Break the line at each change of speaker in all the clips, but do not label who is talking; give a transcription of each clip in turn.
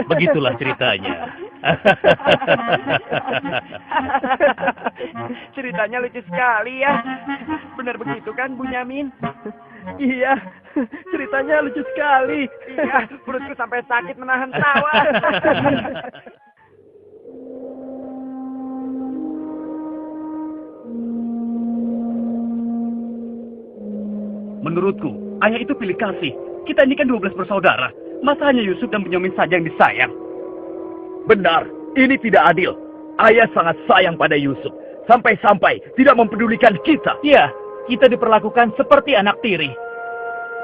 Begitulah ceritanya.
Ceritanya lucu sekali ya. Benar begitu kan, Bunyamin? Iya, ceritanya lucu sekali. Iya, perutku sampai sakit menahan tawa.
Menurutku, ayah itu pilih kasih. Kita ini kan 12 bersaudara. Masa hanya Yusuf dan Bunyamin saja yang disayang? Benar, ini tidak adil. Ayah sangat sayang pada Yusuf. Sampai-sampai tidak mempedulikan kita.
Iya, kita diperlakukan seperti anak tiri.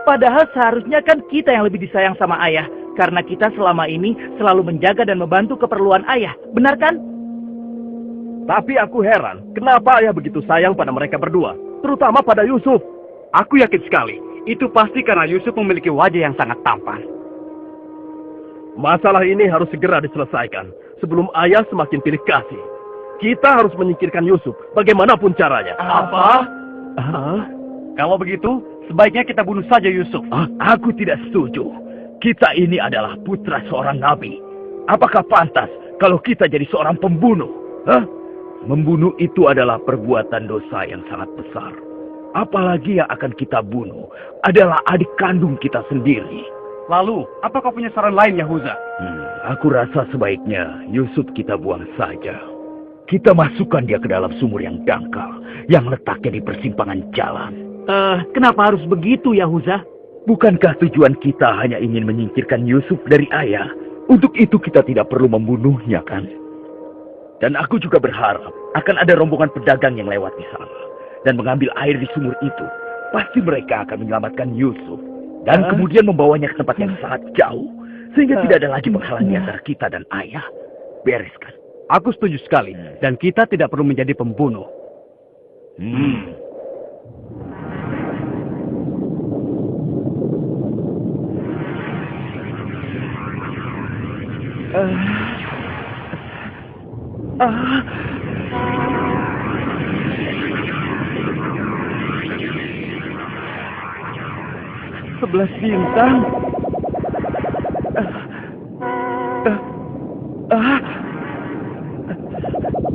Padahal seharusnya kan kita yang lebih disayang sama ayah. Karena kita selama ini selalu menjaga dan membantu keperluan ayah. Benar kan?
Tapi aku heran, kenapa ayah begitu sayang pada mereka berdua? Terutama pada Yusuf. Aku yakin sekali, itu pasti karena Yusuf memiliki wajah yang sangat tampan. Masalah ini harus segera diselesaikan, sebelum ayah semakin pilih kasih. Kita harus menyingkirkan Yusuf, bagaimanapun caranya.
Apa?
Kalau begitu, sebaiknya kita bunuh saja Yusuf. Aku tidak setuju. Kita ini adalah putra seorang nabi. Apakah pantas kalau kita jadi seorang pembunuh? Membunuh itu adalah perbuatan dosa yang sangat besar. Apalagi yang akan kita bunuh adalah adik kandung kita sendiri. Lalu, apa kau punya saran lain, Yahuza? Aku rasa sebaiknya Yusuf kita buang saja. Kita masukkan dia ke dalam sumur yang dangkal, yang letaknya di persimpangan jalan.
Kenapa harus begitu, Yahuza?
Bukankah tujuan kita hanya ingin menyingkirkan Yusuf dari ayah? Untuk itu kita tidak perlu membunuhnya, kan? Dan aku juga berharap akan ada rombongan pedagang yang lewat di sana dan mengambil air di sumur itu. Pasti mereka akan menyelamatkan Yusuf dan kemudian membawanya ke tempat yang sangat jauh, sehingga tidak ada lagi penghalang antara kita dan ayah. Bereskan.
Aku setuju sekali, dan kita tidak perlu menjadi pembunuh.
Sebelas bintang.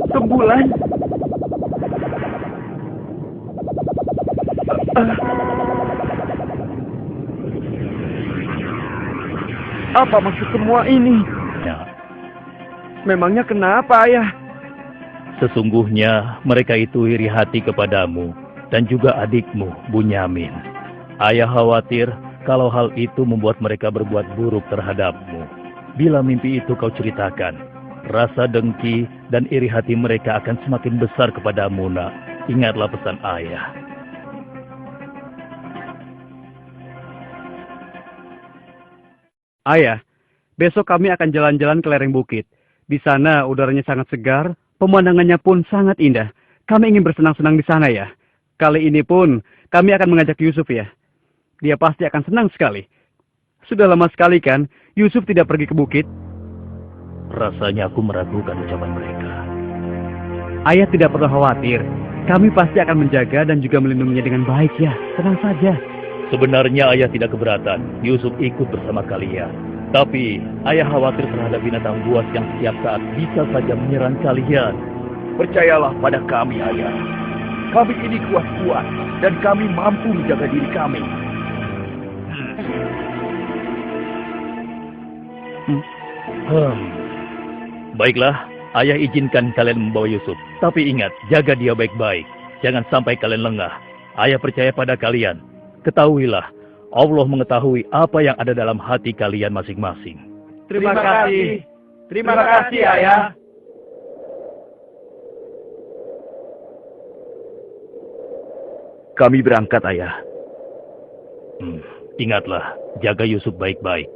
Sembulan. Apa maksud semua ini?
Ya,
Memangnya kenapa, ayah?
sesungguhnya mereka itu iri hati kepadamu dan juga adikmu, Bunyamin. Ayah khawatir kalau hal itu membuat mereka berbuat buruk terhadapmu. Bila mimpi itu kau ceritakan, rasa dengki dan iri hati mereka akan semakin besar kepadamu, nak. Ingatlah pesan ayah.
Ayah, besok kami akan jalan-jalan ke lereng bukit. Di sana udaranya sangat segar, pemandangannya pun sangat indah. Kami ingin bersenang-senang di sana ya. Kali ini pun kami akan mengajak Yusuf ya. Dia pasti akan senang sekali. Sudah lama sekali kan Yusuf tidak pergi ke bukit.
Rasanya aku meragukan ucapan mereka.
Ayah tidak perlu khawatir. Kami pasti akan menjaga dan juga melindunginya dengan baik ya. Tenang saja.
Sebenarnya ayah tidak keberatan Yusuf ikut bersama kalian. Tapi ayah khawatir terhadap binatang buas yang setiap saat bisa saja menyerang kalian.
Percayalah pada kami, ayah. Kami ini kuat-kuat dan kami mampu menjaga diri kami.
Baiklah, ayah izinkan kalian membawa Yusuf. Tapi ingat, jaga dia baik-baik. Jangan sampai kalian lengah. Ayah percaya pada kalian. Ketahuilah, Allah mengetahui apa yang ada dalam hati kalian masing-masing.
Terima kasih. Terima kasih, ayah.
Kami berangkat, ayah.
Ingatlah, jaga Yusuf baik-baik.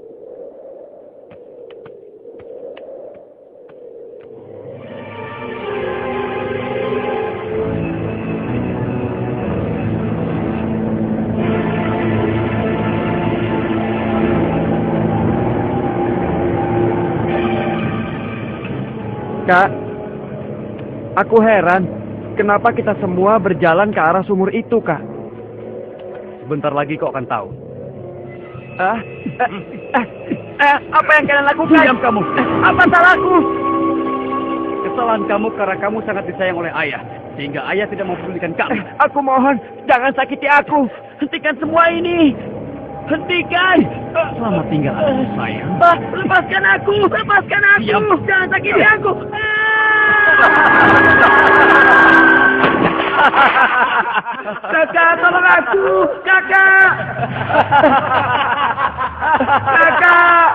Kak, aku heran. Kenapa kita semua berjalan ke arah sumur itu, Kak?
Sebentar lagi kau akan tahu.
Apa yang kalian lakukan?
Diam kamu.
Apa salahku?
Kesalahan kamu karena kamu sangat disayang oleh ayah, sehingga ayah tidak mempedulikan kamu.
Aku mohon, jangan sakiti aku. Hentikan semua ini. Hentikan.
Selamat tinggal anakku sayang.
Lepaskan aku. Lepaskan aku.
Diam.
Jangan sakiti aku. Kakak, tolong aku. Kakak. Kakak.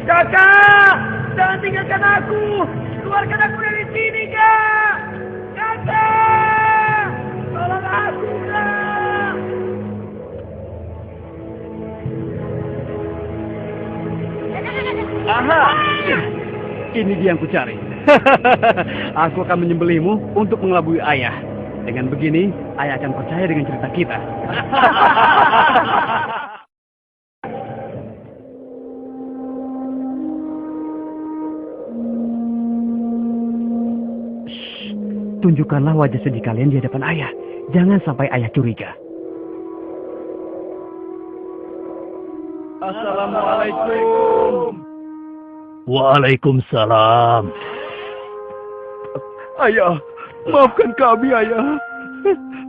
Kakak, jangan tinggalkan aku. Keluarkan aku dari sini, Kak. Kakak, tolong aku, Kak.
Aha, ini dia yang kucari. Aku akan menyembelihmu untuk mengelabui ayah. Dengan begini, ayah akan percaya dengan cerita kita. Shh, tunjukkanlah wajah sedih kalian di hadapan ayah. Jangan sampai ayah curiga.
Assalamualaikum.
Waalaikumsalam.
Ayah, maafkan kami, ayah.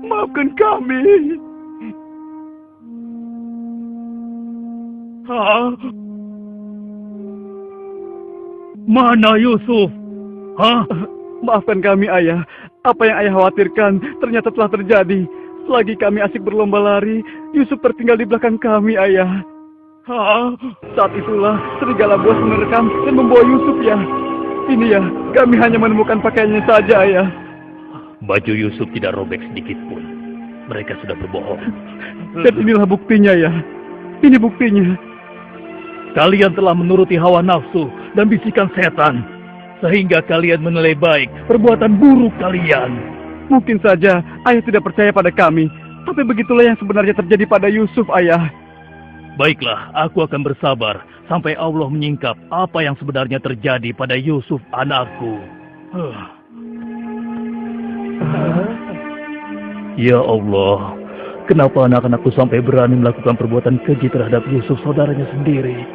Maafkan kami.
Hah? Mana Yusuf? Hah?
Maafkan kami, ayah. Apa yang ayah khawatirkan ternyata telah terjadi. Selagi kami asik berlomba lari, Yusuf tertinggal di belakang kami, ayah.
Hah?
Saat itulah serigala buas menerkam dan membawa Yusuf, ya. Ini ya, kami hanya menemukan pakaiannya saja, ayah.
Baju Yusuf tidak robek sedikit pun. Mereka sudah berbohong.
Dan inilah buktinya, ya. Ini buktinya.
Kalian telah menuruti hawa nafsu dan bisikan setan. Sehingga kalian menilai baik perbuatan buruk kalian.
Mungkin saja ayah tidak percaya pada kami. Tapi begitulah yang sebenarnya terjadi pada Yusuf, ayah.
Baiklah, aku akan bersabar sampai Allah menyingkap apa yang sebenarnya terjadi pada Yusuf anakku. Ya Allah, kenapa anak-anakku sampai berani melakukan perbuatan keji terhadap Yusuf saudaranya sendiri?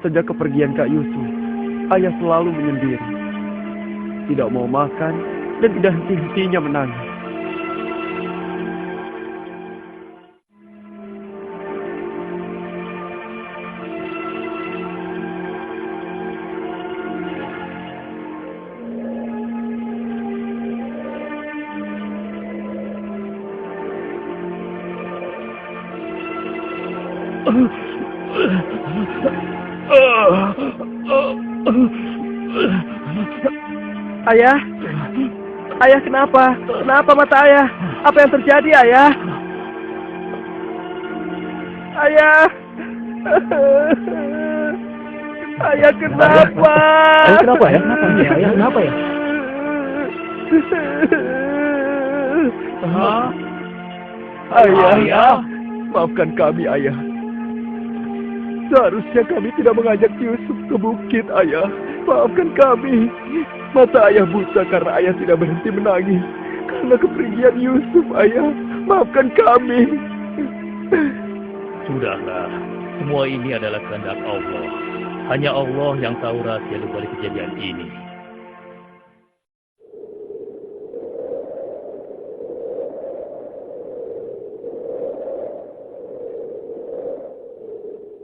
Sejak kepergian Kak Yusuf, ayah selalu menyendiri. Tidak mau makan dan tidak henti-hentinya menangis.
Ayah? Ayah kenapa? Kenapa mata ayah? Apa yang terjadi, ayah? Ayah? Ayah kenapa?
Ayah kenapa ya? Kenapa ya? Ayah kenapa ya?
Ayah, maafkan kami, ayah. Seharusnya kami tidak mengajak Yusuf ke bukit, ayah. Maafkan kami. Mata ayah buta karena ayah tidak berhenti menangis. Karena kepergian Yusuf, ayah. Maafkan kami.
Sudahlah, semua ini adalah kehendak Allah. Hanya Allah yang tahu rahasia di balik kejadian ini.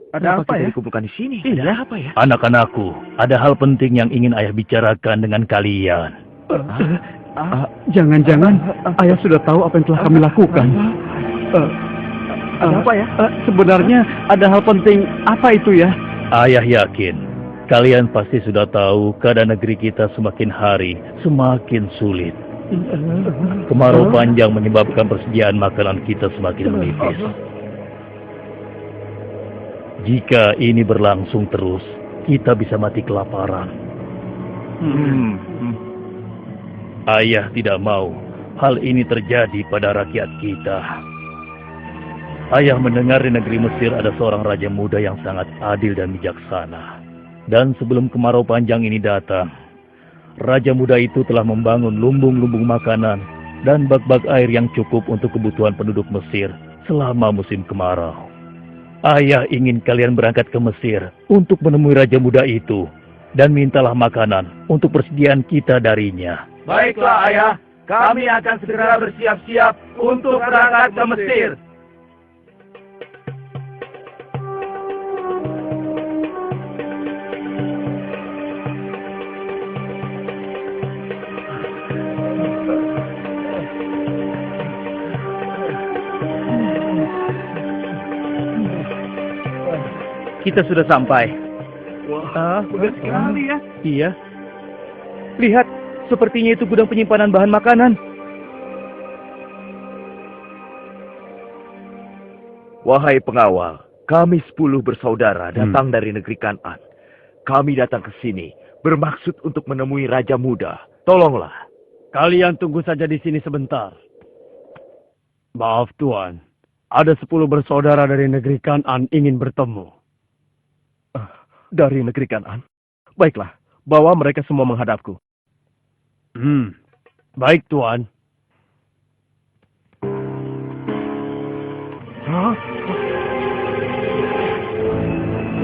Ada apa ya?
Dikumpulkan di sini.
Iya, apa ya?
Anak-anakku, ada hal penting yang ingin ayah bicarakan dengan kalian.
Jangan-jangan ayah sudah tahu apa yang telah kami lakukan.
Ada apa ya?
Sebenarnya ada hal penting apa itu ya?
Ayah yakin, kalian pasti sudah tahu keadaan negeri kita semakin hari semakin sulit. Kemarau panjang menyebabkan persediaan makanan kita semakin menipis. Jika ini berlangsung terus, kita bisa mati kelaparan. Ayah tidak mau hal ini terjadi pada rakyat kita. Ayah mendengar di negeri Mesir ada seorang raja muda yang sangat adil dan bijaksana. Dan sebelum kemarau panjang ini datang, Raja muda itu telah membangun lumbung-lumbung makanan dan bak-bak air yang cukup untuk kebutuhan penduduk Mesir selama musim kemarau. Ayah ingin kalian berangkat ke Mesir untuk menemui Raja muda itu dan mintalah makanan untuk persediaan kita darinya.
Baiklah, Ayah. Kami akan segera bersiap-siap untuk berangkat ke Mesir.
Kita sudah sampai.
Wah, bagus sekali ya.
Iya.
Lihat, sepertinya itu gudang penyimpanan bahan makanan.
Wahai pengawal, kami 10 bersaudara datang dari negeri Kan'an. Kami datang ke sini bermaksud untuk menemui Raja Muda. Tolonglah.
Kalian tunggu saja di sini sebentar. Maaf Tuan, ada 10 bersaudara dari negeri Kan'an ingin bertemu.
Dari negeri Kan'an? Baiklah, bawa mereka semua menghadapku.
Baik Tuan.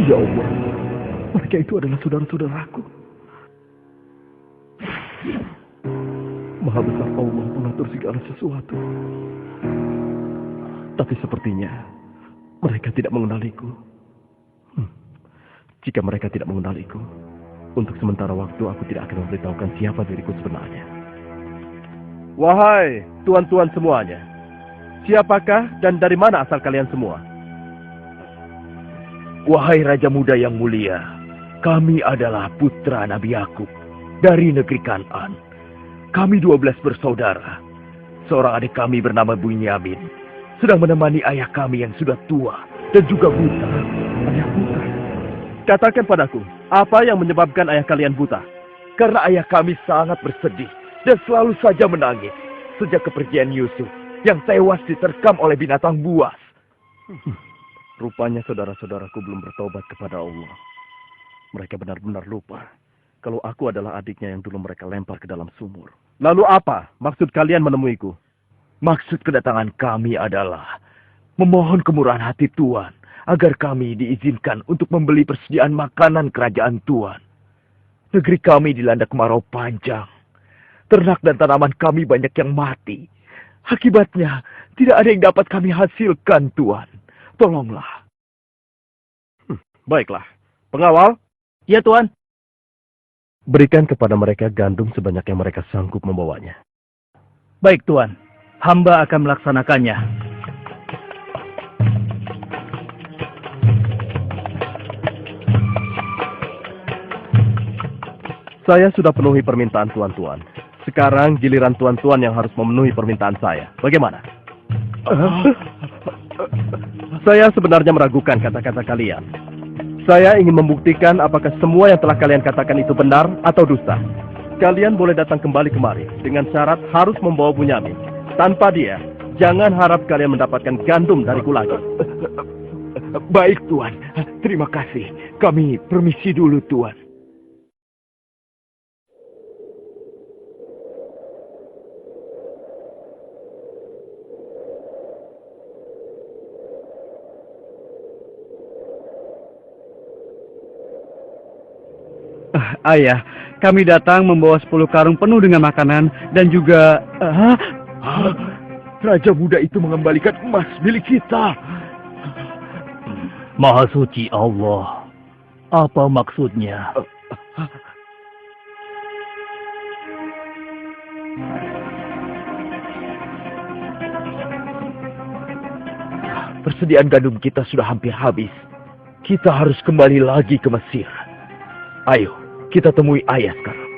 Ya Allah, mereka itu adalah saudara-saudaraku. Maha besar Allah mengatur segala sesuatu. Tapi sepertinya mereka tidak mengenaliku. Jika mereka tidak mengenaliku, untuk sementara waktu aku tidak akan memberitahukan siapa diriku sebenarnya. Wahai tuan-tuan semuanya, siapakah dan dari mana asal kalian semua? Wahai Raja Muda yang mulia, kami adalah putra Nabi Yakub dari negeri Kan'an. Kami 12 bersaudara. Seorang adik kami bernama Bunyamin sedang menemani ayah kami yang sudah tua dan juga buta. Ayah buta. Katakan padaku, apa yang menyebabkan ayah kalian buta? Karena ayah kami sangat bersedih dan selalu saja menangis sejak kepergian Yusuf yang tewas diterkam oleh binatang buas. Rupanya saudara-saudaraku belum bertobat kepada Allah. Mereka benar-benar lupa kalau aku adalah adiknya yang dulu mereka lempar ke dalam sumur. Lalu apa maksud kalian menemuiku? Maksud kedatangan kami adalah memohon kemurahan hati Tuan agar kami diizinkan untuk membeli persediaan makanan kerajaan Tuan. Negeri kami dilanda kemarau panjang. Ternak dan tanaman kami banyak yang mati. Akibatnya, tidak ada yang dapat kami hasilkan, Tuan. Tolonglah. Baiklah. Pengawal?
Ya, Tuan.
Berikan kepada mereka gandum sebanyak yang mereka sanggup membawanya.
Baik, Tuan. Hamba akan melaksanakannya.
Saya sudah penuhi permintaan tuan-tuan. Sekarang giliran tuan-tuan yang harus memenuhi permintaan saya. Bagaimana? Saya sebenarnya meragukan kata-kata kalian. Saya ingin membuktikan apakah semua yang telah kalian katakan itu benar atau dusta. Kalian boleh datang kembali kemari dengan syarat harus membawa Bunyamin. Tanpa dia, jangan harap kalian mendapatkan gandum dariku lagi. Baik, Tuan. Terima kasih. Kami permisi dulu, Tuan.
Ayah, kami datang membawa 10 karung penuh dengan makanan dan juga...
Raja muda itu mengembalikan emas milik kita.
Maha suci Allah. Apa maksudnya?
Persediaan gandum kita sudah hampir habis. Kita harus kembali lagi ke Mesir. Ayo, kita temui ayah sekarang.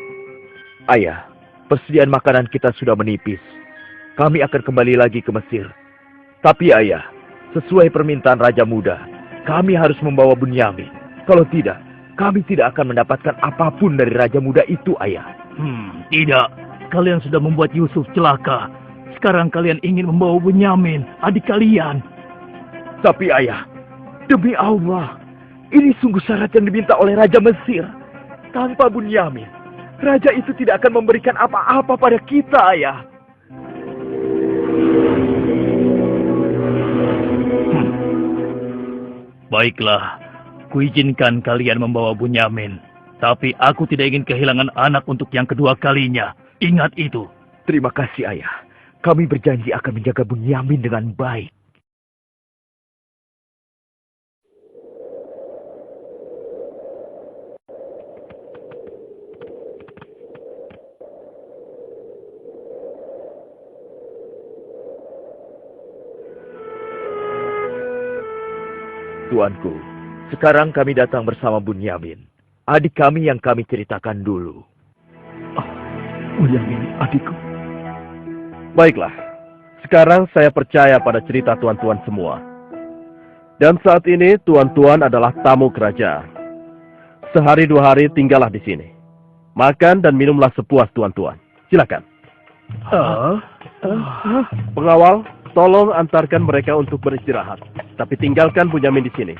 Ayah, persediaan makanan kita sudah menipis. Kami akan kembali lagi ke Mesir. Tapi ayah, sesuai permintaan Raja Muda, kami harus membawa Bunyamin. Kalau tidak, kami tidak akan mendapatkan apapun dari Raja Muda itu, ayah.
Tidak. Kalian sudah membuat Yusuf celaka. Sekarang kalian ingin membawa Bunyamin, adik kalian.
Tapi ayah, demi Allah, ini sungguh syarat yang diminta oleh Raja Mesir. Tanpa Bunyamin, Raja itu tidak akan memberikan apa-apa pada kita, Ayah.
Baiklah, kuizinkan kalian membawa Bunyamin. Tapi aku tidak ingin kehilangan anak untuk yang kedua kalinya. Ingat itu.
Terima kasih, Ayah. Kami berjanji akan menjaga Bunyamin dengan baik. Tuanku, sekarang kami datang bersama Bunyamin, adik kami yang kami ceritakan dulu. Bunyamin, adikku. Baiklah, sekarang saya percaya pada cerita tuan-tuan semua. Dan saat ini tuan-tuan adalah tamu kerajaan. Sehari 2 hari tinggallah di sini. Makan dan minumlah sepuas tuan-tuan. Silakan. Pengawal, tolong antarkan mereka untuk beristirahat. Tapi tinggalkan Bunyamin di sini.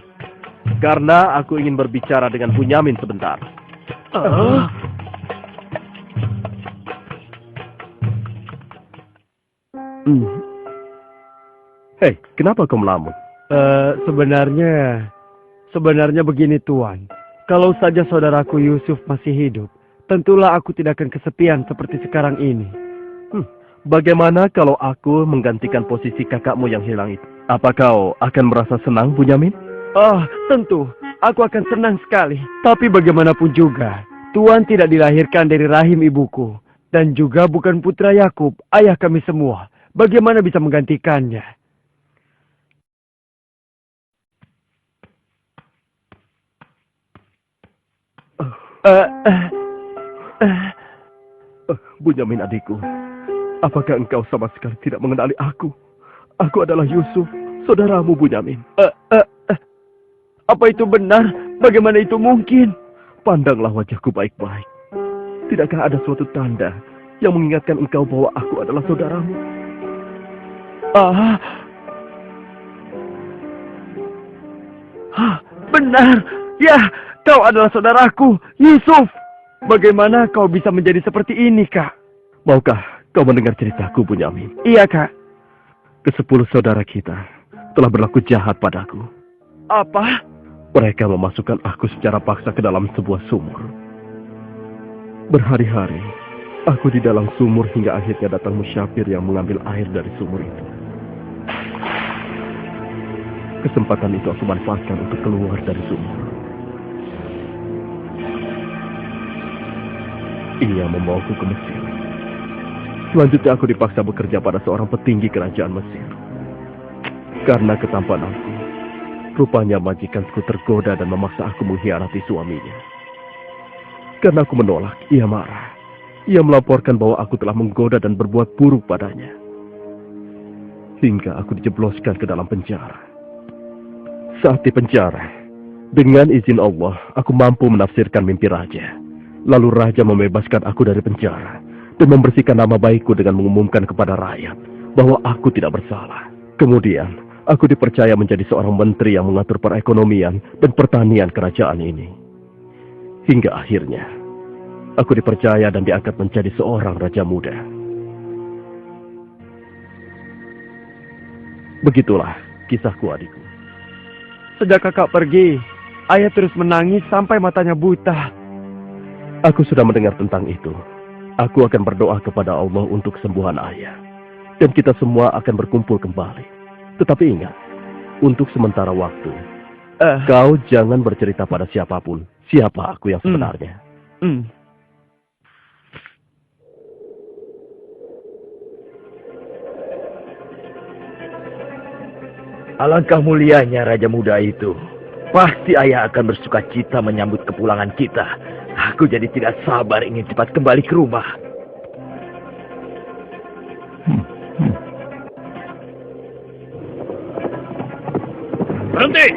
Karena aku ingin berbicara dengan Bunyamin sebentar. Hei, kenapa kau melamun?
Sebenarnya begini Tuan. Kalau saja saudaraku Yusuf masih hidup, tentulah aku tidak akan kesepian seperti sekarang ini.
Bagaimana kalau aku menggantikan posisi kakakmu yang hilang itu? Apa kau akan merasa senang, Bunyamin?
Tentu. Aku akan senang sekali. Tapi bagaimanapun juga, Tuan tidak dilahirkan dari rahim ibuku. Dan juga bukan putra Yakub, ayah kami semua. Bagaimana bisa menggantikannya?
Bunyamin adikku, apakah engkau sama sekali tidak mengenali aku? Aku adalah Yusuf, saudaramu Bunyamin.
Apa itu benar? Bagaimana itu mungkin?
Pandanglah wajahku baik-baik. Tidakkah ada suatu tanda yang mengingatkan engkau bahwa aku adalah saudaramu?
Benar. Ya, kau adalah saudaraku, Yusuf. Bagaimana kau bisa menjadi seperti ini, Kak?
Maukah kau mendengar ceritaku, Bunyamin?
Iya, Kak.
Ke-10 saudara kita telah berlaku jahat padaku.
Apa?
Mereka memasukkan aku secara paksa ke dalam sebuah sumur. Berhari-hari, aku di dalam sumur hingga akhirnya datang musyafir yang mengambil air dari sumur itu. Kesempatan itu aku manfaatkan untuk keluar dari sumur. Ia membawaku ke Mesir. Selanjutnya aku dipaksa bekerja pada seorang petinggi kerajaan Mesir. Karena ketampananku, rupanya majikanku tergoda dan memaksa aku mengkhianati suaminya. Karena aku menolak, ia marah. Ia melaporkan bahwa aku telah menggoda dan berbuat buruk padanya. Hingga aku dijebloskan ke dalam penjara. Saat di penjara, dengan izin Allah, aku mampu menafsirkan mimpi raja. Lalu raja membebaskan aku dari penjara dan membersihkan nama baikku dengan mengumumkan kepada rakyat bahwa aku tidak bersalah. Kemudian, aku dipercaya menjadi seorang menteri yang mengatur perekonomian dan pertanian kerajaan ini. Hingga akhirnya, aku dipercaya dan diangkat menjadi seorang raja muda. Begitulah kisahku, adikku.
Sejak kakak pergi, ayah terus menangis sampai matanya buta.
Aku sudah mendengar tentang itu. Aku akan berdoa kepada Allah untuk kesembuhan ayah. Dan kita semua akan berkumpul kembali. Tetapi ingat, untuk sementara waktu, kau jangan bercerita pada siapapun siapa aku yang sebenarnya. Alangkah mulianya Raja Muda itu. Pasti ayah akan bersuka cita menyambut kepulangan kita. Aku jadi tidak sabar ingin cepat kembali ke rumah.
Berhenti!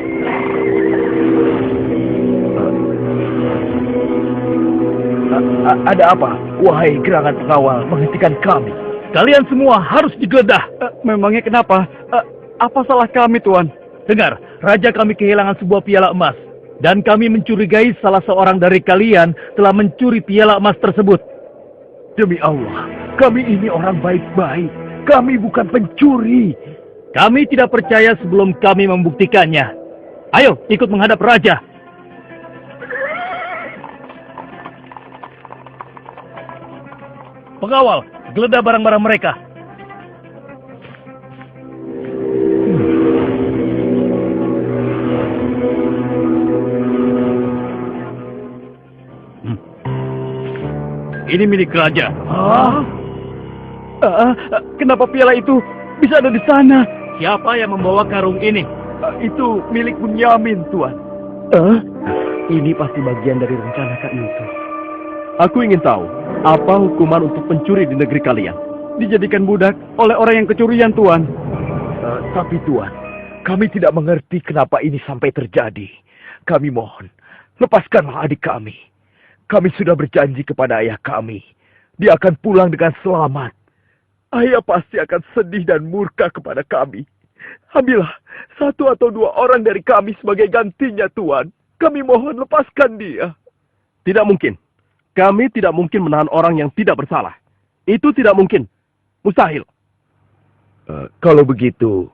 Ada apa? Wahai gerangan pengawal, menghentikan kami.
Kalian semua harus digeledah.
Memangnya kenapa? Apa salah kami, Tuan?
Dengar, raja kami kehilangan sebuah piala emas. Dan kami mencurigai salah seorang dari kalian telah mencuri piala emas tersebut.
Demi Allah, kami ini orang baik-baik. Kami bukan pencuri.
Kami tidak percaya sebelum kami membuktikannya. Ayo, ikut menghadap raja. Pengawal, geledah barang-barang mereka. Ini milik raja.
Kenapa piala itu bisa ada di sana?
Siapa yang membawa karung ini?
Itu milik Bunyamin, Tuan.
Ini pasti bagian dari rencana Kak Yusuf.
Aku ingin tahu, apa hukuman untuk pencuri di negeri kalian?
Dijadikan budak oleh orang yang kecurian, Tuan.
Tapi Tuan, kami tidak mengerti kenapa ini sampai terjadi. Kami mohon, lepaskanlah adik kami. Kami sudah berjanji kepada ayah kami. Dia akan pulang dengan selamat. Ayah pasti akan sedih dan murka kepada kami. Ambillah 1 atau 2 orang dari kami sebagai gantinya, Tuan. Kami mohon lepaskan dia. Tidak mungkin. Kami tidak mungkin menahan orang yang tidak bersalah. Itu tidak mungkin. Mustahil. Kalau begitu,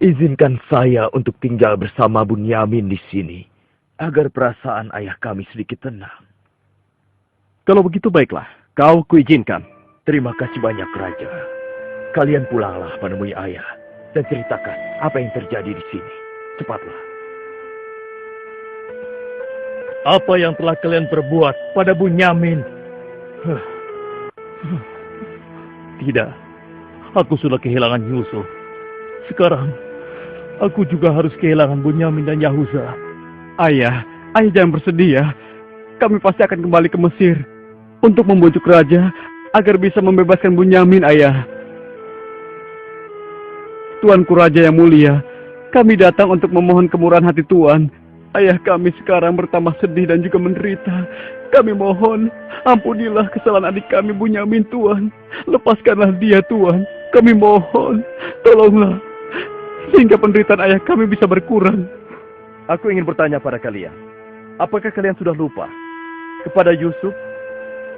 izinkan saya untuk tinggal bersama Bunyamin di sini, agar perasaan ayah kami sedikit tenang. Kalau begitu baiklah, kau kuizinkan. Terima kasih banyak, Raja. Kalian pulanglah menemui ayah dan ceritakan apa yang terjadi di sini. Cepatlah.
Apa yang telah kalian perbuat pada Bunyamin? Tidak, aku sudah kehilangan Yusuf. Sekarang, aku juga harus kehilangan Bunyamin dan Yahuza.
Ayah jangan bersedih ya. Kami pasti akan kembali ke Mesir untuk membujuk raja agar bisa membebaskan Bunyamin, ayah. Tuanku Raja yang mulia, kami datang untuk memohon kemurahan hati Tuan. Ayah kami sekarang bertambah sedih dan juga menderita. Kami mohon, ampunilah kesalahan adik kami Bunyamin, Tuan. Lepaskanlah dia, Tuan. Kami mohon, tolonglah, sehingga penderitaan ayah kami bisa berkurang.
Aku ingin bertanya pada kalian, apakah kalian sudah lupa kepada Yusuf,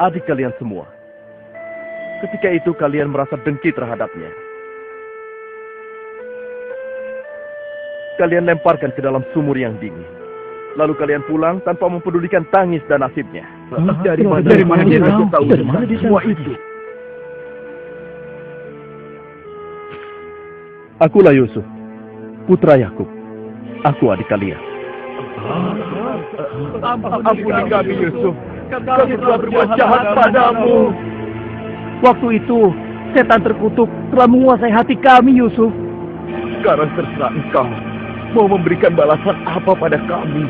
adik kalian semua? Ketika itu kalian merasa dengki terhadapnya. Kalian lemparkan ke dalam sumur yang dingin. Lalu kalian pulang tanpa mempedulikan tangis dan nasibnya. Dari mana dia tahu semua itu? Akulah Yusuf, putra Yakub. Aku adik kalian. Ampuni kami, Yusuf. Kami telah berbuat jahat padamu.
Waktu itu, setan terkutuk telah menguasai hati kami, Yusuf.
Sekarang terserah engkau mau memberikan balasan apa pada kami.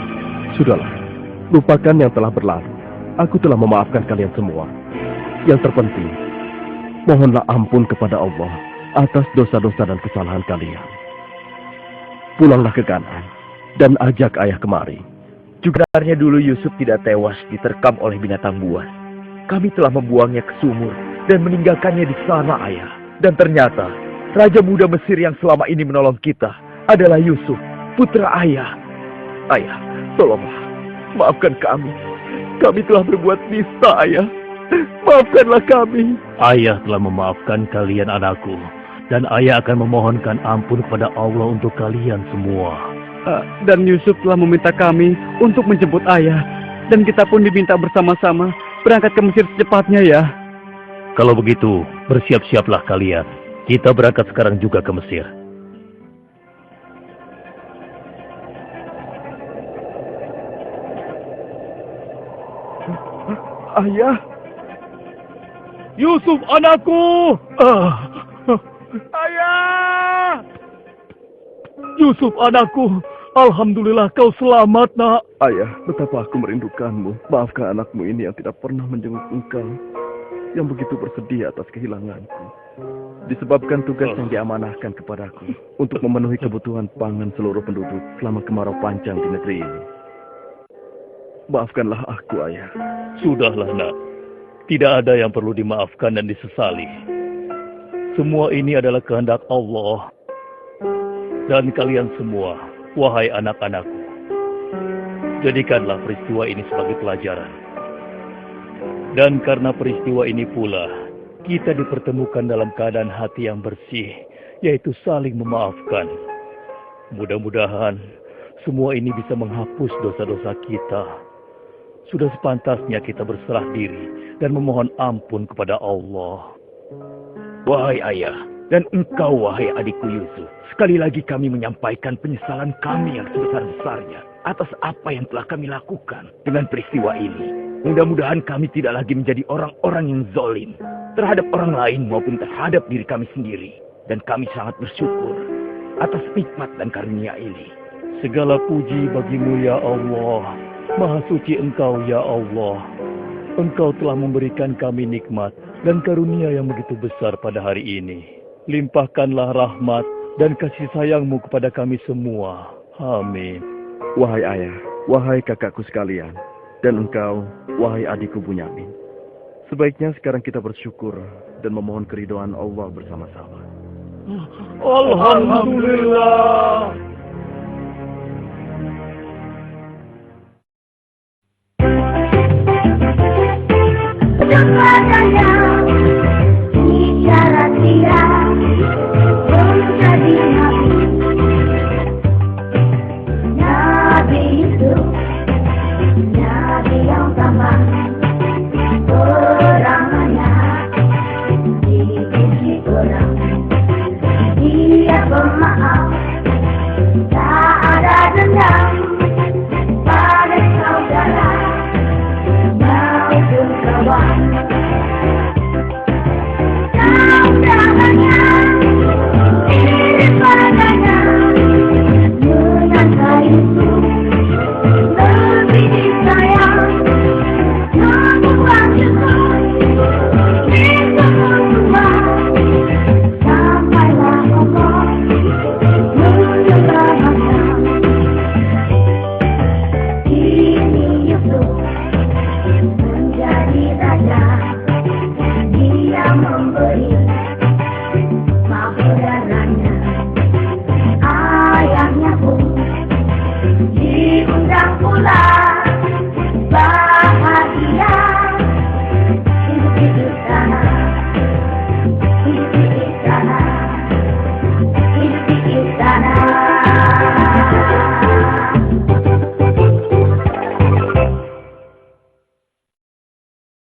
Sudahlah, lupakan yang telah berlalu. Aku telah memaafkan kalian semua. Yang terpenting, mohonlah ampun kepada Allah atas dosa-dosa dan kesalahan kalian. Pulanglah ke Kanaan dan ajak ayah kemari. Juga sebenarnya dulu Yusuf tidak tewas diterkam oleh binatang buas. Kami telah membuangnya ke sumur dan meninggalkannya di sana, ayah. Dan ternyata Raja muda Mesir yang selama ini menolong kita adalah Yusuf, putra ayah. Ayah, tolonglah, maafkan kami. Kami telah berbuat nista, ayah. Maafkanlah kami.
Ayah telah memaafkan kalian, anakku. Dan ayah akan memohonkan ampun kepada Allah untuk kalian semua.
Dan Yusuf telah meminta kami untuk menjemput ayah. Dan kita pun diminta bersama-sama berangkat ke Mesir secepatnya, ya.
Kalau begitu, bersiap-siaplah kalian. Kita berangkat sekarang juga ke Mesir.
Ayah.
Yusuf, anakku!
Ayah!
Yusuf, anakku! Alhamdulillah kau selamat, nak.
Ayah, betapa aku merindukanmu. Maafkan anakmu ini yang tidak pernah menjenguk engkau, yang begitu bersedih atas kehilanganku. Disebabkan tugas yang diamanahkan kepadaku untuk memenuhi kebutuhan pangan seluruh penduduk selama kemarau panjang di negeri ini. Maafkanlah aku, ayah.
Sudahlah, nak. Tidak ada yang perlu dimaafkan dan disesali. Semua ini adalah kehendak Allah. Dan kalian semua, wahai anak-anakku, Jadikanlah peristiwa ini sebagai pelajaran. Dan karena peristiwa ini pula, kita dipertemukan dalam keadaan hati yang bersih, yaitu saling memaafkan. Mudah-mudahan semua ini bisa menghapus dosa-dosa kita. Sudah sepantasnya kita berserah diri dan memohon ampun kepada Allah.
Wahai ayah, dan engkau wahai adikku Yusuf, sekali lagi kami menyampaikan penyesalan kami yang sebesar-besarnya atas apa yang telah kami lakukan dengan peristiwa ini. Mudah-mudahan kami tidak lagi menjadi orang-orang yang zalim terhadap orang lain maupun terhadap diri kami sendiri. Dan kami sangat bersyukur atas nikmat dan karunia ini.
Segala puji bagimu ya Allah. Maha suci Engkau ya Allah. Engkau telah memberikan kami nikmat dan karunia yang begitu besar pada hari ini. Limpahkanlah rahmat dan kasih sayang-Mu kepada kami semua. Amin.
Wahai ayah, wahai kakakku sekalian, dan engkau, wahai adikku Bunyamin. Sebaiknya sekarang kita bersyukur dan memohon keridhaan Allah bersama-sama.
Alhamdulillah.
Jangan